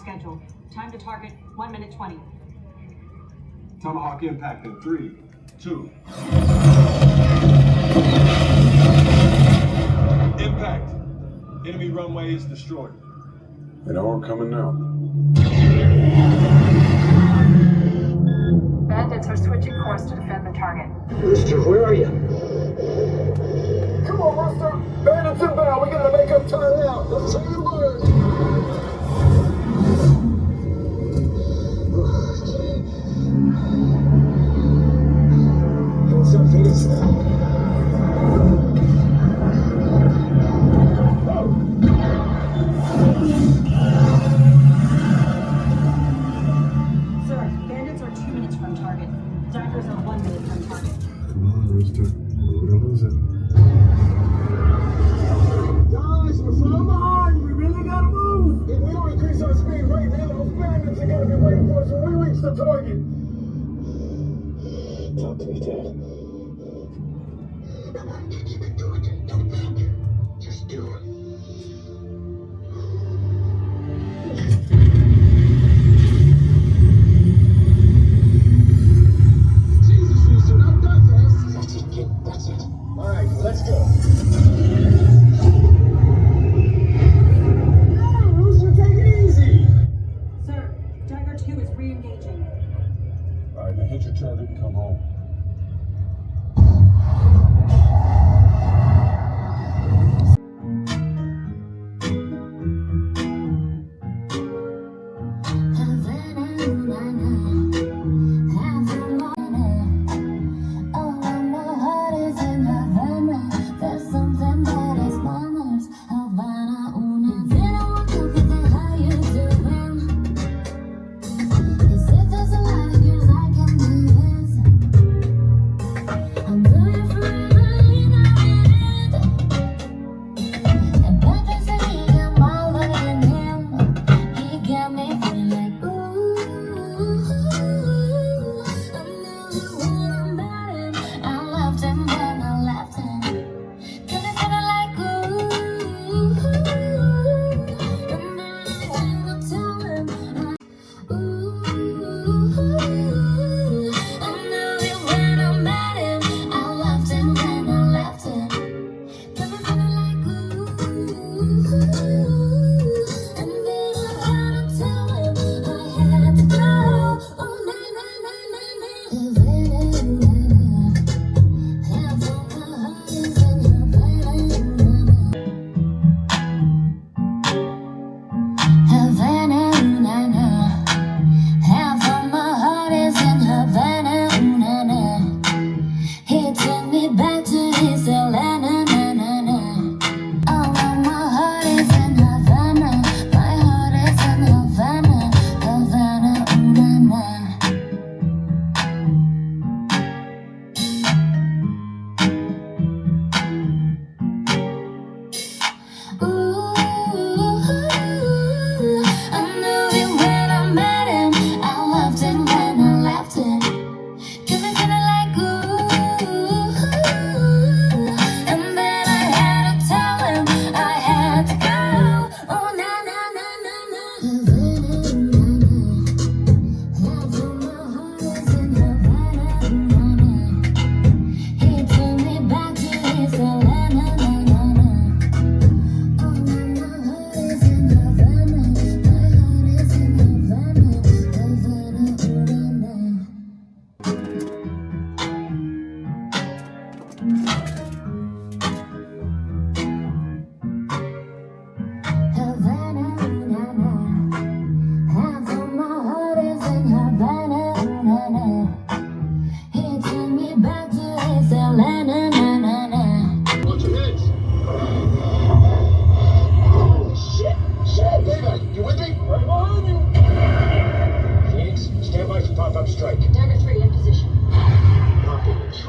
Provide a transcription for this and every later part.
Schedule. Time to target 1 minute 20. Tomahawk impact in 3, 2. Impact. Enemy runway is destroyed. They know we're coming now. Bandits are switching course to defend the target. Rooster, where are you? Come on, Rooster. Bandits inbound. We gotta make up time now. Let's take the bird. Hands up, Phoenix. Sir, bandits are 2 minutes from target. Daggers are 1 minute from target. Come on, Rooster. We're gonna lose it. Guys, we're falling behind. We really gotta move. If we don't increase our speed right now, those bandits are gonna be waiting for us when we reach the target. Talk to me, Dad. Come on, you can do it. Don't stop. Just do it. Jesus, Rooster, not that fast. That's it, kid. That's it. All right, let's go. Rooster, take it easy. Sir, Dagger 2 is re-engaging. All right, now hit your target and come home.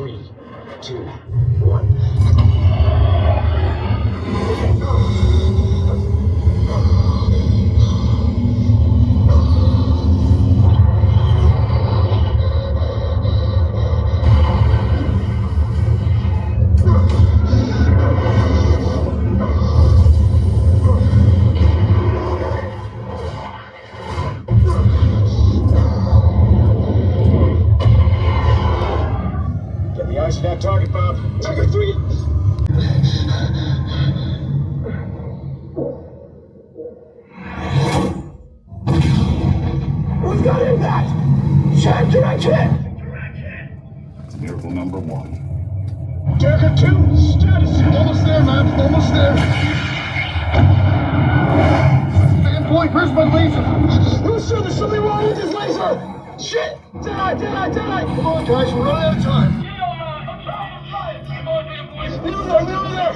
3, 2, 1. Get the eyes on that target, Bob. Target 3! Who's got in that? Check direction! That's miracle number 1. Target 2, status. Almost there, man. Almost there. Second point, where's my laser? No, sir, there's something wrong with this laser! Shit! Deadeye! Come on, guys, we're running out of time. Nearly there!